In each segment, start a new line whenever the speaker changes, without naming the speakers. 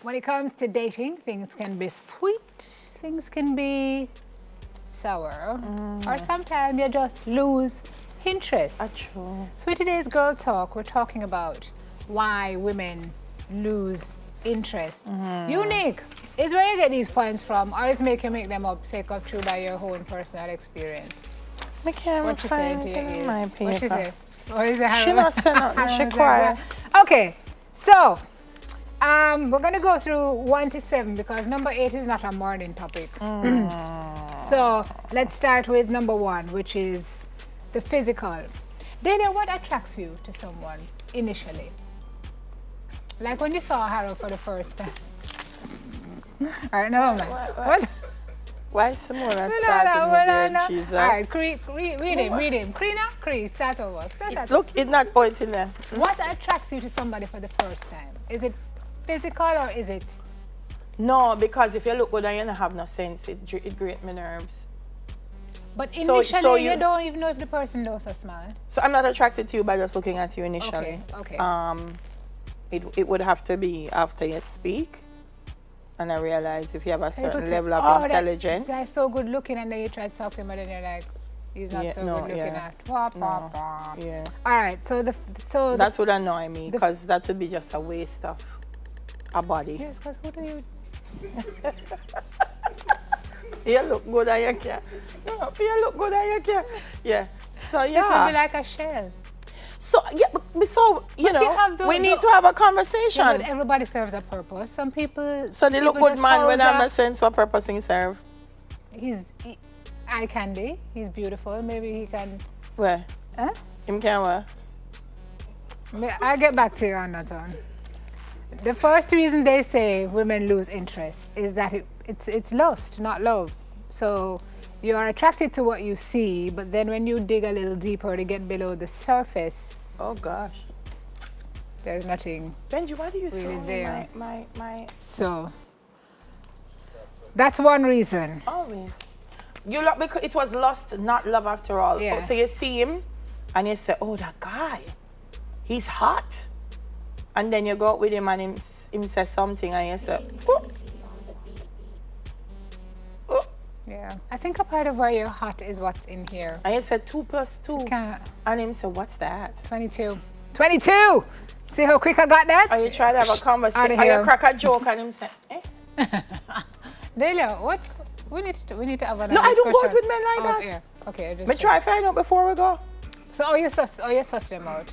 When it comes to dating, things can be sweet, things can be sour, or sometimes you just lose interest.
True.
So with today's Girl Talk, we're talking about why women lose interest. Unique is where you get these points from, or is you make them up, sake of true by your own personal experience.
I can't
What you say
find
to
it
your
in
ears?
my paper.
What you say? Or is it
She must say nothing. She quiet.
Okay, so we're gonna go through 1 to 7 because number 8 is not a morning topic. So let's start with number 1, which is the physical. Dana, what attracts you to someone initially? Like when you saw Harold for the first time. All right, never mind. What?
Why Simona starting with your Jesus?
All right, read him. Cree, start over.
Look, it's not pointing there.
What attracts you to somebody for the first time? Is it physical or is it?
No, because if you look good and you don't have no sense, it grates my nerves.
But initially,
so
you don't even know if the person knows so smart.
So I'm not attracted to you by just looking at you initially.
Okay.
It would have to be after you speak. And I realize if you have a certain level of intelligence.
That guy's so good looking, and then you try to talk to him, and then you're like, he's not good looking at.
Yeah.
All right, so
that would annoy me because that would be just a waste of a body.
Yes, because who do you?
You look good and you care. No, you look good and you care. Yeah. So yeah.
It would be like a shell.
So yeah, you know, we need to have a conversation.
Yeah, but everybody serves a purpose. Some people.
So they look good, man. When I'm a sense, what purpose he serve?
He's eye candy. He's beautiful. Maybe he can.
Where?
Huh?
Him can where?
I'll get back to you on that one. The first reason they say women lose interest is that it's lust, not love. So you are attracted to what you see, but then when you dig a little deeper to get below the surface,
oh gosh,
there's nothing.
Benji, why do you
really
throw
there?
My
So that's one reason.
Always. You look because it was lust, not love after all.
Yeah.
So you see him and you say, oh, that guy, he's hot. And then you go out with him and him says something and you say, oh.
Yeah, I think a part of why you're hot is what's in here.
And you said 2 + 2. And him said, what's that?
22. 22! See how quick I got that?
Or you try to have a conversation, or you crack a joke and him say, eh?
Delia, what? We need to have another
No, I don't go out
discussion.
with men like that.
Yeah. Okay.
But try to find out before we go.
So, you suss them out?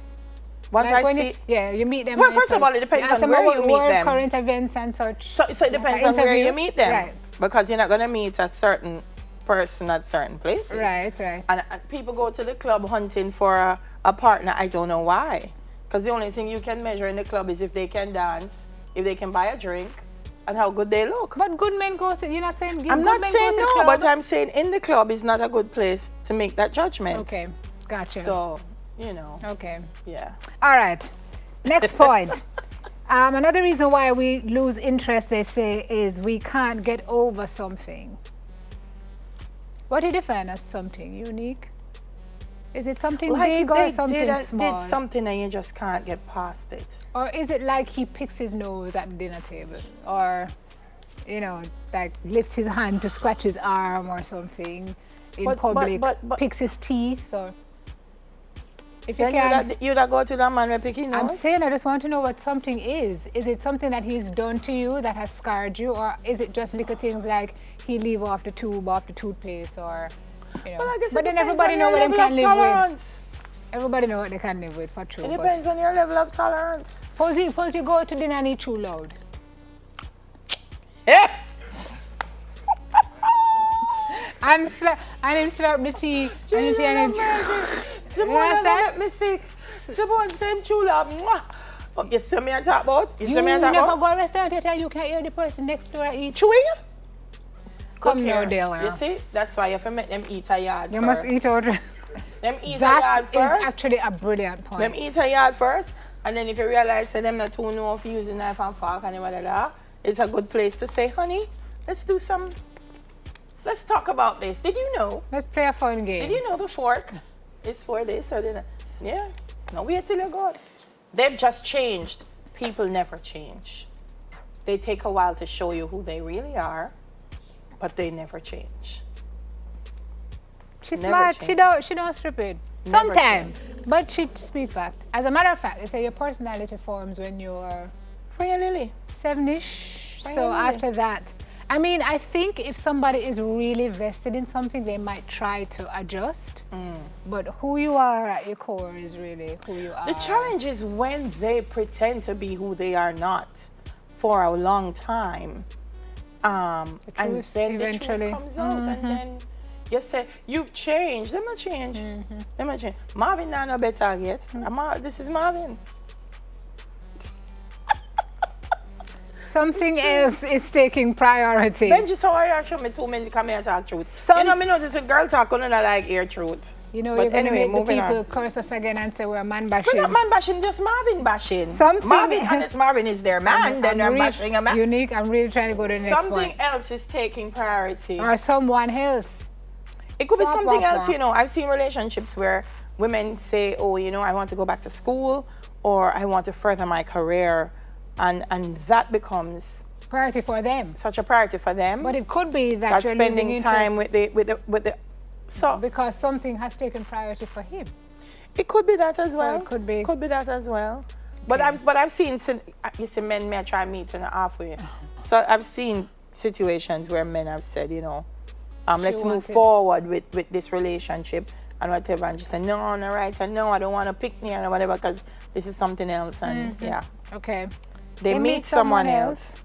Once
like
I see...
you meet them.
Well, first of all, it depends on where you meet them.
Current events and such.
So it depends on where you meet them.
Right.
Because you're not going to meet a certain person at certain places.
Right.
And people go to the club hunting for a partner. I don't know why. Because the only thing you can measure in the club is if they can dance, if they can buy a drink, and how good they look.
But good men go to, you're not saying
I'm not saying no, but I'm saying in the club is not a good place to make that judgment.
Okay, gotcha.
So, you know.
Okay.
Yeah.
All right. Next point. Another reason why we lose interest, they say, is we can't get over something. What do you define as something unique? Is it something big or something small?
Did something and you just can't get past it.
Or is it like he picks his nose at the dinner table? Or, like lifts his hand to scratch his arm or something in public, picks his teeth or... If you can,
you'd go to that man with picking nose?
I'm saying I just want to know what something is. Is it something that he's done to you that has scarred you, or is it just little things like he leave off the tube, off the toothpaste, or But then everybody know what they can live with. Everybody know what they can live with for true.
It depends on your level of tolerance.
Suppose you go to dinner and eat too loud.
Yeah.
and him slurp the tea.
Someone make me sick. Someone say him too loud. Oh, you see me I talk about?
You never go to a restaurant and you can't hear the person next door eat.
Chewing?
Come now, Dale.
You see? That's why you have to make them eat a yard
You
first.
must eat out.
Them eat a yard
That
first.
is actually a brilliant point.
Them eat a yard first. And then if you realize that them not too know of using knife and fork and whatever, it's a good place to say, honey, let's talk about this. Did you know?
Let's play a fun game.
Did you know the fork is for this or that? Yeah. No, wait till you go. They've just changed. People never change. they take a while to show you who they really are, but they never change.
She's
Never
smart.
change.
She don't stupid.
Never
Sometimes, but she speak back. As a matter of fact, they say your personality forms when you're
Freya Lily.
7-ish.
Really?
So after that, I mean, I think if somebody is really vested in something, they might try to adjust. But who you are at your core is really who you are.
The challenge is when they pretend to be who they are not for a long time. And
truth
then
eventually.
the truth comes out, and then you say, you've changed. Them not change. Them not change. Marvin now no better yet. This is Marvin.
Something else is taking priority.
Benji saw I actually me 2 men come here talk truth. You know, me notice with girl talk, I don't like hear truth.
You know,
But
you're going
anyway,
to make the
moving
people
on.
curse us again and say we're man
We're
bashing.
not man bashing, just Marvin bashing.
Something-
Marvin, unless Marvin is their man, then
I'm
we're bashing a man.
Unique, I'm really trying to go to the next
Something
point.
else is taking priority.
Or someone else.
It could be
Wah,
something
wah,
else,
wah.
you know. I've seen relationships where women say, oh, you know, I want to go back to school, or I want to further my career, and that becomes
Priority for them.
such a priority for them.
But it could be that
that
you're losing
spending
interest
time with the so
because something has taken priority for him.
it could be that as well.
it could be.
Could be that as well. But I've seen you see men may try meet in halfway. So I've seen situations where men have said, you know, let's move
wanted-
forward with this relationship and whatever, and just say no, no, right, and no, I don't want to pick me or whatever because this is something else, and yeah,
Okay.
they meet someone else.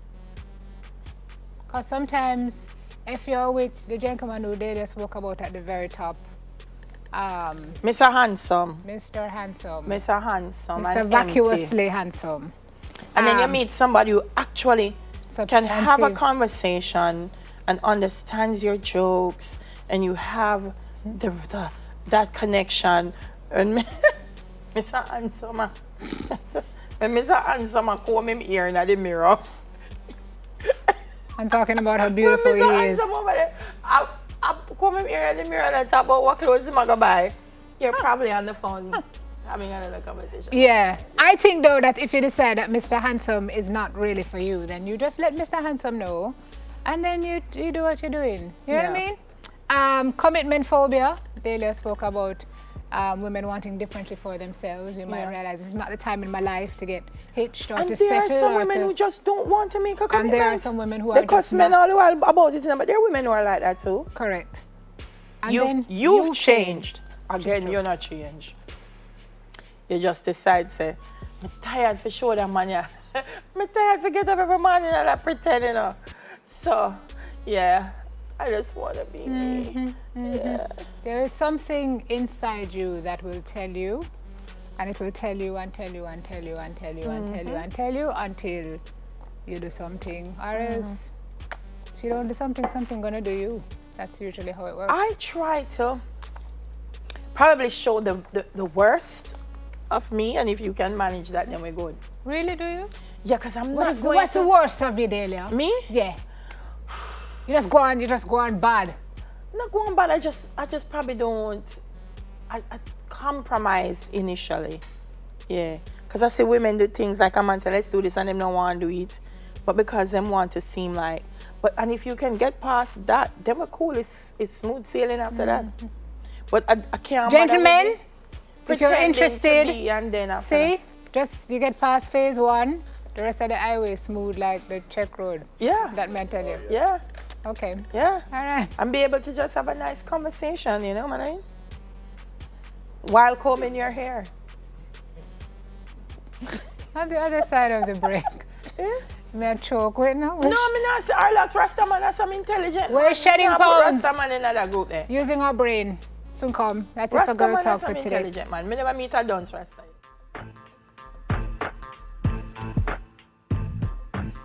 Because sometimes if you're with the gentleman who they just spoke about at the very top,
Mr. Handsome,
Mr. Handsome,
Mr. Handsome,
Mr.
and empty.
Vacuously handsome.
And then you meet somebody who actually can have a
Substantive.
conversation and understands your jokes, and you have that connection. And Mr. Handsome, when Mr. Handsome comb him ear in the mirror.
I'm talking about how beautiful he
Mr.
is.
Handsome over there, I comb him ear in the mirror and talk about what clothes him I go buy. You're probably on the phone having another conversation.
Yeah. I think though that if you decide that Mr. Handsome is not really for you, then you just let Mr. Handsome know and then you do what you're doing. You know what I mean? Commitment phobia. Delia spoke about women wanting differently for themselves. You might realize it's not the time in my life to get hitched or
And
to
there are
settle.
some
or
women
to,
who just don't want to make a commitment.
and there are some women who
they
are
cuss
just
men
not
all the while about it, but there are women who are like that too.
correct. And then
You've changed.
Which is
Again,
true.
you're not changed. You just decide, say, I'm tired for show that man, yeah. I'm tired for get up every morning and I pretend, you know. So, yeah, I just want to be me. Yeah.
There is something inside you that will tell you, and it will tell you and tell you and tell you and tell you and tell you and tell you until you do something. Or else, if you don't do something, something gonna do you. That's usually how it works.
I try to probably show the worst of me, and if you can manage that, then we're good.
Really, do you?
Yeah, because I'm not going
What's
to...
the worst of you, Delia?
Me?
Yeah. You just go on bad.
Not going bad. I just probably don't. I compromise initially. Yeah, because I see women do things like a man say, let's do this, and them don't want to do it, but because them want to seem like. And if you can get past that, then we're cool. It's smooth sailing after that. But I can't.
Gentlemen, if you're
pretending to
interested,
be, and then after
see, just you get past phase 1, the rest of the highway is smooth like the check road.
that. Yeah.
That may tell you.
Yeah.
Okay.
Yeah.
All right.
And be able to just have a nice conversation, you know, man. While combing your hair.
On the other side of the break.
Yeah.
May I choke with now?
No, I'm not say Arlax Rastaman, that's some intelligent.
We're
man.
shedding
You can't put
pounds.
Rastaman in that group there.
Using our brain. Soon come. That's it for Girl
Rastaman,
Talk
that's
for
some
today.
intelligent man. Me never meet a dunce Rasta.